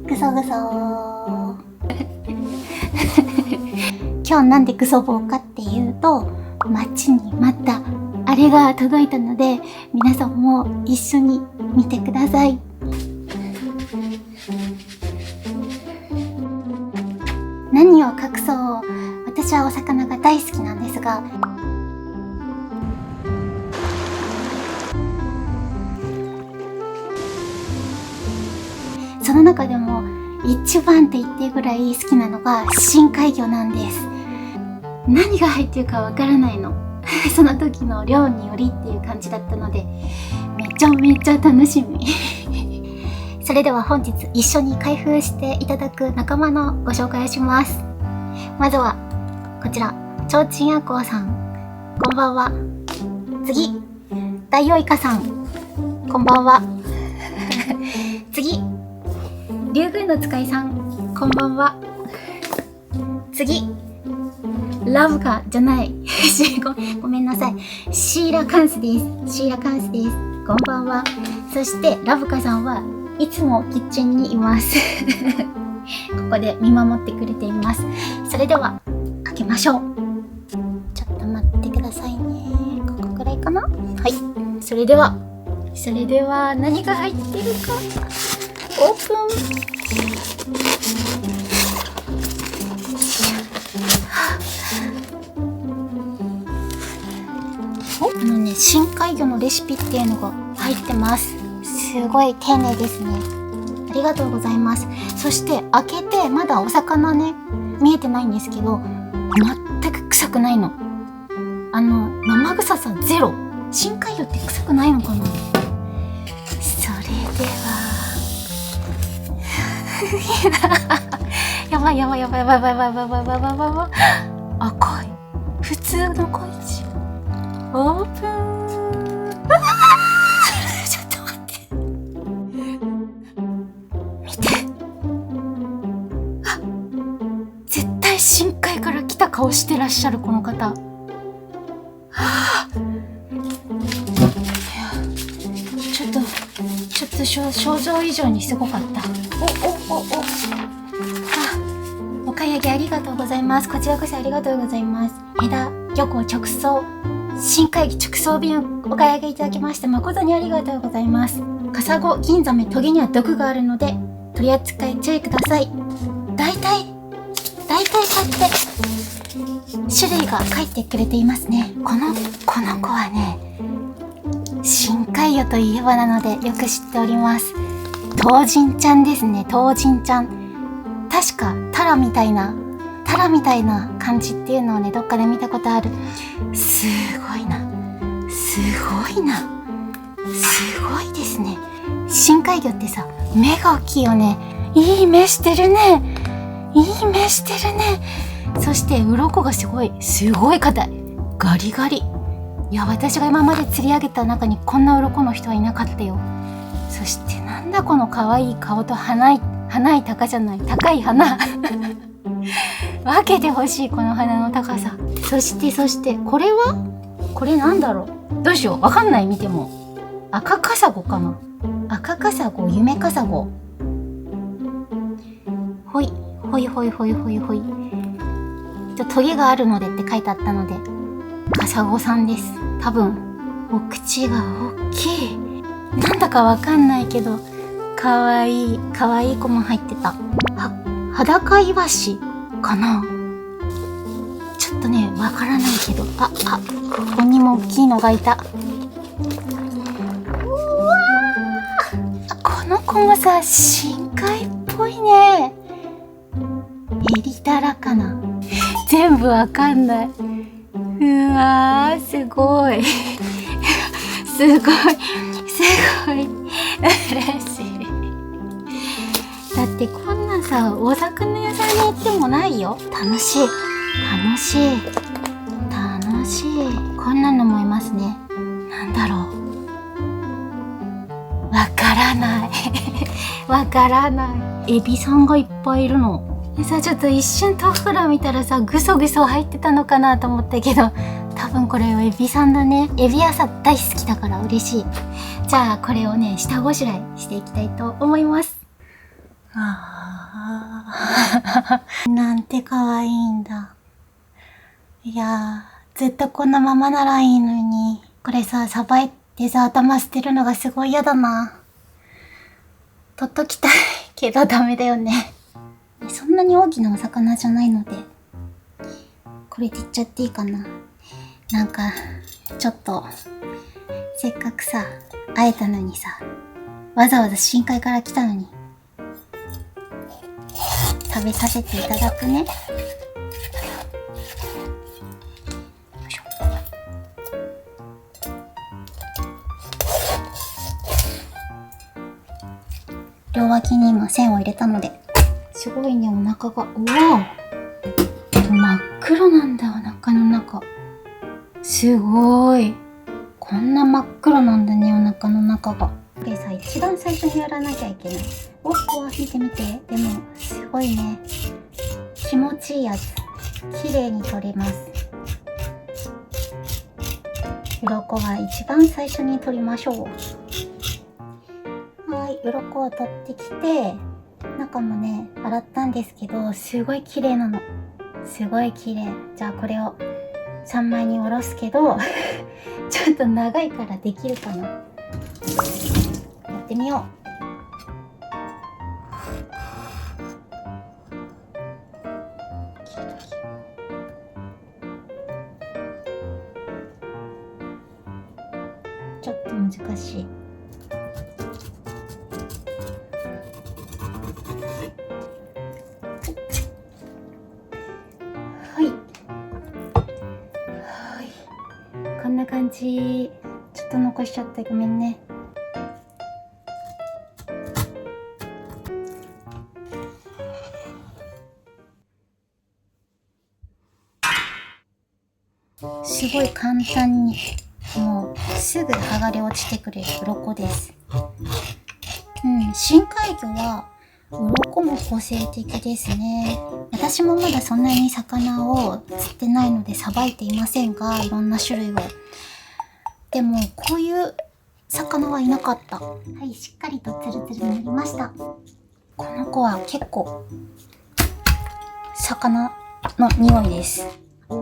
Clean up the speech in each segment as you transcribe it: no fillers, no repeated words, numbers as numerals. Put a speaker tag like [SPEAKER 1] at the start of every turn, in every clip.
[SPEAKER 1] ぐそぐそー今日なんでぐそぼうかっていうと、待ちに待ったあれが届いたので、皆さんも一緒に見てください。何を隠そう、私はお魚が大好きなんですが、その中でも一番って言っていいぐらい好きなのが深海魚なんです。何が入ってるかわからないのその時の量によりっていう感じだったので、めちゃめちゃ楽しみそれでは本日一緒に開封していただく仲間のご紹介をします。まずはこちら、ちょうちんあこうさん、こんばんは。次、ダイオウイカさん、こんばんは次、リュウグウノツカイさん、こんばんは。次、ラブカじゃないごめんなさい、シーラカンスです。シーラカンスです。こんばんは。そしてラブカさんはいつもキッチンにいますここで見守ってくれています。それでは開けましょう。ちょっと待ってくださいね。ここくらいかな。はい、それでは何が入ってるかオープン。深海魚のレシピっていうのが入ってます。すごい丁寧ですね。ありがとうございます。そして開けてまだお魚ね、見えてないんですけど、全く臭くないの。生臭さゼロ。深海魚って臭くないのかな。それではやばい赤い普通の小一オープンちょっと待って、見て、絶対深海から来た顔してらっしゃるこの方。ちょっと想像以上にすごかった。お買い上げありがとうございます。こちらこそありがとうございます。枝漁港直送深海魚直送便をお買い上げいただきまして誠にありがとうございます。カサゴ、銀ザメ、トゲには毒があるので取り扱い注意ください。大体買って種類が書いてくれていますね。この子はね、深海魚といえばなのでよく知っております。トウジンちゃんですね。トウジンちゃん、確かタラみたいな感じっていうのをね、どっかで見たことある。すごいですね。深海魚ってさ、目が大きいよね。いい目してるね。そして鱗がすごい硬い、ガリガリ。いや、私が今まで釣り上げた中にこんな鱗の人はいなかったよ。そしてなんだこの可愛い顔と高い鼻分けてほしい、この鼻の高さ。そしてこれなんだろう、どうしよう、わかんない。見ても赤カサゴかな。赤カサゴ、夢カサゴ。ほいトゲがあるのでって書いてあったのでカサゴさんです。多分お口が大きい、なんだかわかんないけどかわいい子も入ってた。裸イワシかな、ちょっとねわからないけど、ここにも大きいのがいた。この子もさ、深海っぽいね。エリダラかな、全部わかんない。うわー、すごい嬉しい。だってこんなさ、お魚屋さんに行ってもないよ。楽しい。こんなのもいますね。なんだろう、わからないエビさんがいっぱいいるの。でさ、ちょっと一瞬トフラ見たらさ、ぐそ入ってたのかなと思ったけど、多分これはエビさんだね。エビ朝大好きだから嬉しい。じゃあこれをね、下ごしらえしていきたいと思います。あーなんて可愛いんだ。いやー、ずっとこのままならいいのに、これさ、さばいてさ、頭捨てるのがすごい嫌だな。取っときたいけどダメだよね。そんなに大きなお魚じゃないので、これでいっちゃっていいかな。なんか、ちょっと、せっかくさ、会えたのにさ、わざわざ深海から来たのに、食べさせていただくね。よいしょ。両脇に今線を入れたので、すごいね、お腹が、うわ真っ黒なんだ、お腹の中。すごい。こんな真っ黒なんだね、お腹の中が。これさ、一番最初にやらなきゃいけない。おっ、見てみて。でも、すごいね。気持ちいいやつ。綺麗に取れます。鱗は一番最初に取りましょう。はい、鱗を取ってきて、中もね、洗ったんですけど、すごい綺麗なの。すごい綺麗。じゃあこれを3枚におろすけど、ちょっと長いからできるかな。やってみよう。ちょっと難しい。はい。こんな感じ。ちょっと残しちゃってごめんね。すごい簡単に、もうすぐ剥がれ落ちてくれる鱗です。深海魚は鱗も個性的ですね。私もまだそんなに魚を釣ってないのでさばいていませんが、いろんな種類を。でもこういう魚はいなかった。はい、しっかりとツルツルになりました。この子は結構魚の匂いです。こ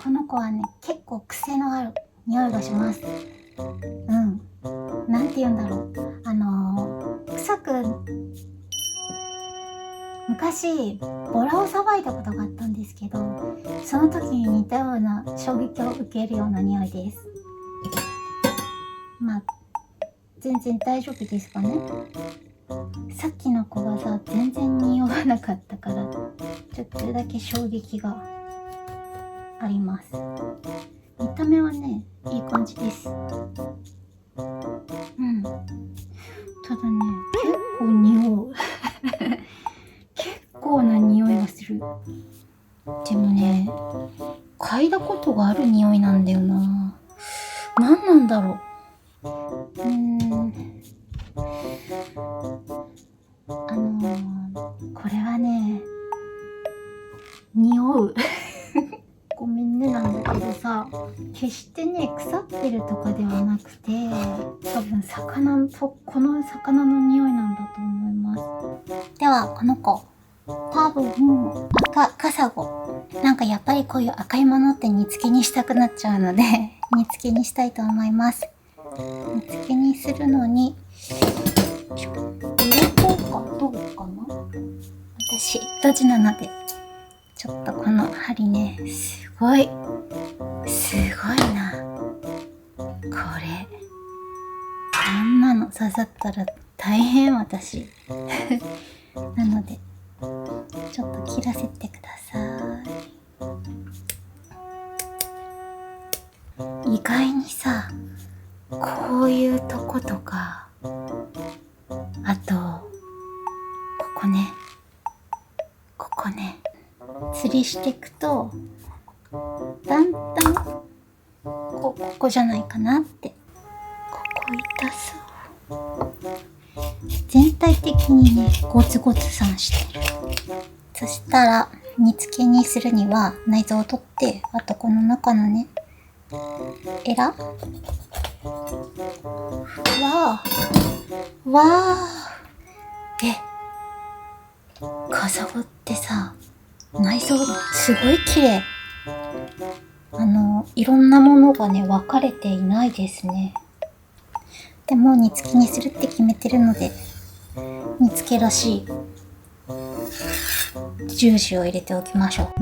[SPEAKER 1] の子はね、結構癖のある匂いがします。なんて言うんだろう。昔、ボラをさばいたことがあったんですけど、その時に似たような衝撃を受けるような匂いです。まあ、全然大丈夫ですかね。さっきの子がさ、全然匂わなかったから、ちょっとだけ衝撃があります。見た目はね、いい感じです。ただね、結構匂う。結構な匂いがする。でもね、嗅いだことがある匂いなんだよな。何なんだろう。これはね、匂う。ごめんねなんだけどさ、決してね、腐ってるとかではなくて、多分この魚の匂いなんだと思います。では、この子。多分、カサゴ。なんかやっぱりこういう赤いものって煮付けにしたくなっちゃうので、煮付けにしたいと思います。煮付けにするのに、鱗かどうかな？私、ドジなので、ちょっとこの針ね、すごいな。これ、こんなの刺さったら大変私。なので、ちょっと切らせてください。意外にさ、こういうとことか、あと、ここね、釣りしていくと、だんだん、ここじゃないかなって。ここ痛そう。全体的にね、ゴツゴツ散してる。そしたら、煮付けにするには内臓を取って、あとこの中のね、えらわーわー。カサゴってさ、内臓すごい綺麗。いろんなものがね、分かれていないですね。でも煮付けにするって決めてるので、煮付けらしいジューシーを入れておきましょう。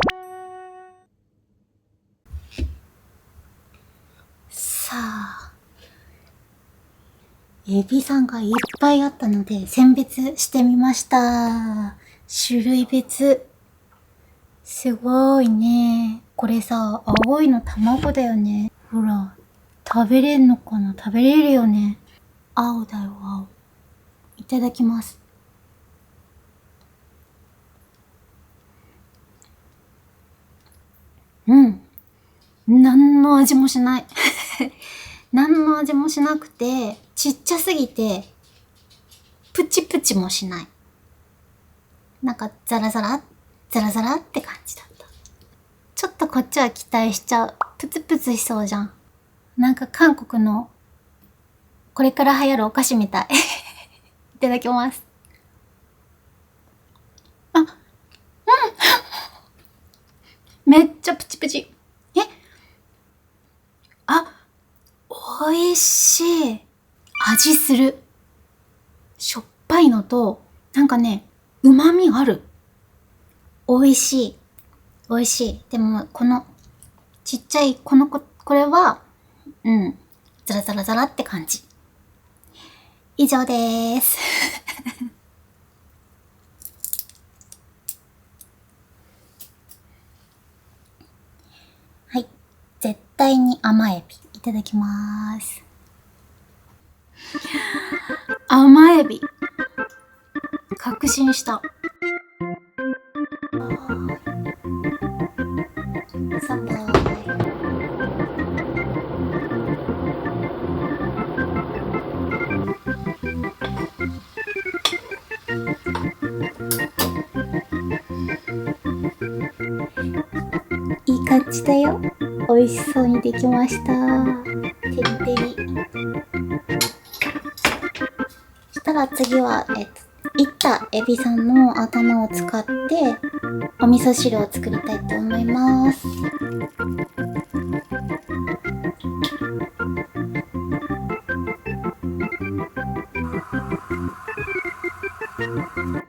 [SPEAKER 1] さあ、エビさんがいっぱいあったので選別してみました。種類別。すごいね。これさ、青いの卵だよね。ほら、食べれんのかな？食べれるよね。青だよ、青。いただきます。うん。何の味もしない。何の味もしなくて、ちっちゃすぎて、プチプチもしない。なんかザラザラって感じだった。ちょっとこっちは期待しちゃう。プツプツしそうじゃん。なんか韓国のこれから流行るお菓子みたい。いただきます。あ、うん。めっちゃプチプチ。美味しい。味する。しょっぱいのと、なんかね、旨味ある。美味しい。美味しい。でも、この、ちっちゃい、これは、ザラザラザラって感じ。以上でーす。はい。絶対に甘エビ。いただきまーす。甘エビ。確信した。乾杯。いい感じだよ。美味しそうにできました。てりてり。そしたら次は、いったエビさんの頭を使ってお味噌汁を作りたいと思います。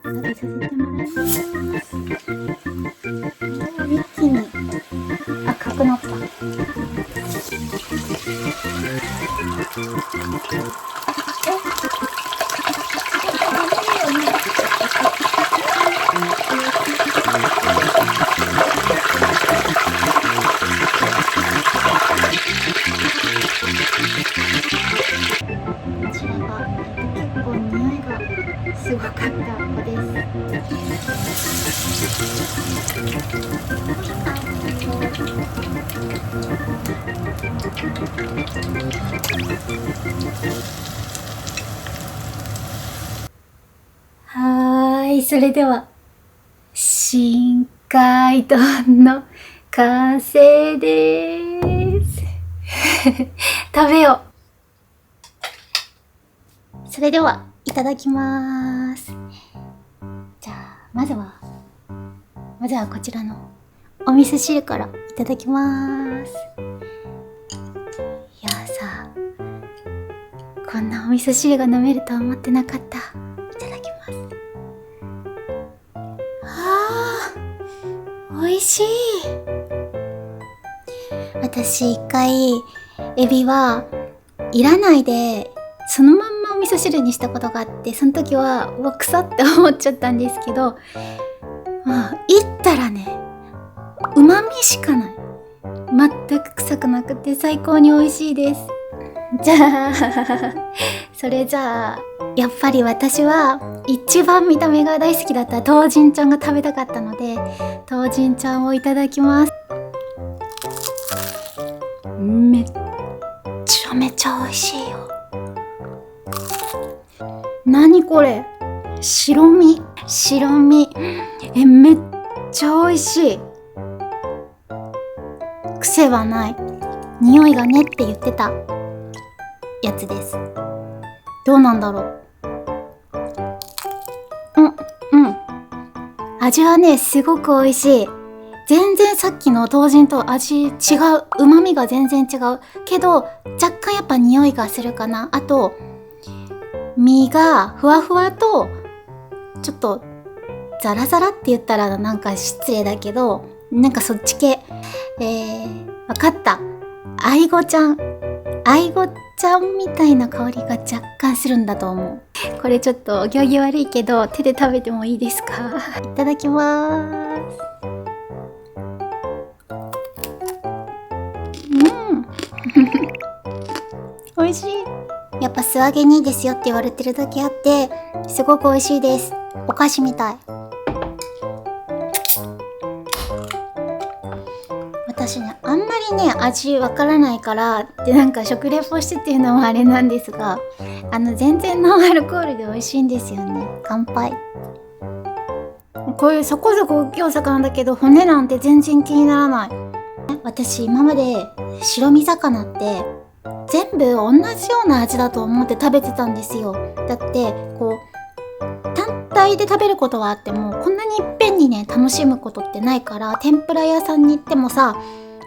[SPEAKER 1] 食べさせてもらいます。一気に赤くなった。こちらが、結構匂いがすごかった子です。はーい、それでは深海丼の完成でーす。食べよう。それではいただきまーす。じゃあまずはこちらのお味噌汁からいただきまーす。いやさ、こんなお味噌汁が飲めるとは思ってなかった。いただきます。美味しい。私一回エビはいらないでそのまんまお味噌汁にしたことがあって、その時は臭って思っちゃったんですけど、いったらね、旨味しかない。全く臭くなくて最高に美味しいです。じゃあやっぱり私は一番見た目が大好きだったトウジンちゃんが食べたかったので、トウジンちゃんをいただきます。めっちゃめちゃ美味しいよ。何これ、白身。めっちゃ美味しい。癖はない。匂いがねって言ってたやつです。どうなんだろう。味はね、すごく美味しい。全然さっきの東尋と味違う。旨味が全然違う。けど、若干やっぱ匂いがするかな。あと、身がふわふわと、ちょっと、ザラザラって言ったらなんか失礼だけど、なんかそっち系。わかった。アイゴちゃんみたいな香りが若干するんだと思う。これちょっとお行儀悪いけど手で食べてもいいですか？いただきまーす。美味しい。やっぱ素揚げにいいですよって言われてるだけあってすごく美味しいです。お菓子みたい。私ね、あんまりね、味わからないからってなんか食レポしてっていうのもあれなんですが、全然ノンアルコールで美味しいんですよね。乾杯。こういうそこそこ大きいお魚だけど骨なんて全然気にならない。私今まで白身魚って全部同じような味だと思って食べてたんですよ。だってこう単体で食べることはあってもこんなにいっぺんにね楽しむことってないから、天ぷら屋さんに行ってもさ、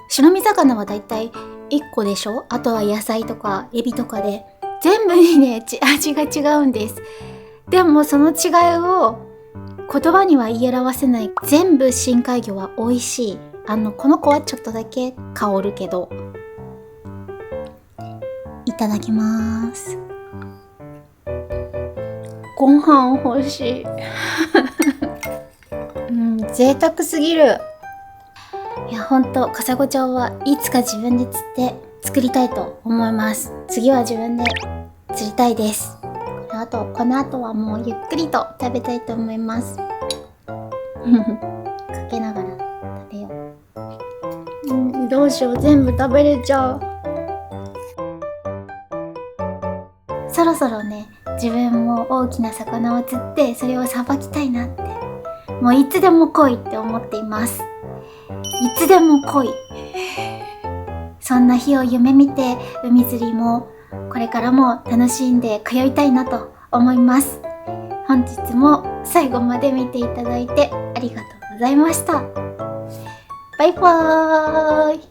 [SPEAKER 1] 白身魚はだいたい1個でしょ。あとは野菜とかエビとかで全部にね味が違うんです。でもその違いを言葉には言い表せない。全部深海魚は美味しい。この子はちょっとだけ香るけど。いただきます。ご飯欲しい。贅沢すぎる。いや、ほんとカサゴちゃんはいつか自分で釣って作りたいと思います。次は自分で釣りたいです。この後はもうゆっくりと食べたいと思います。かけながら食べよう。どうしよう、全部食べれちゃう。そろそろね、自分も大きな魚を釣ってそれをさばきたいなって、もういつでも来いって思っています。いつでも来い。そんな日を夢見て海釣りもこれからも楽しんで通いたいなと思います。本日も最後まで見ていただいてありがとうございました。バイバーイ。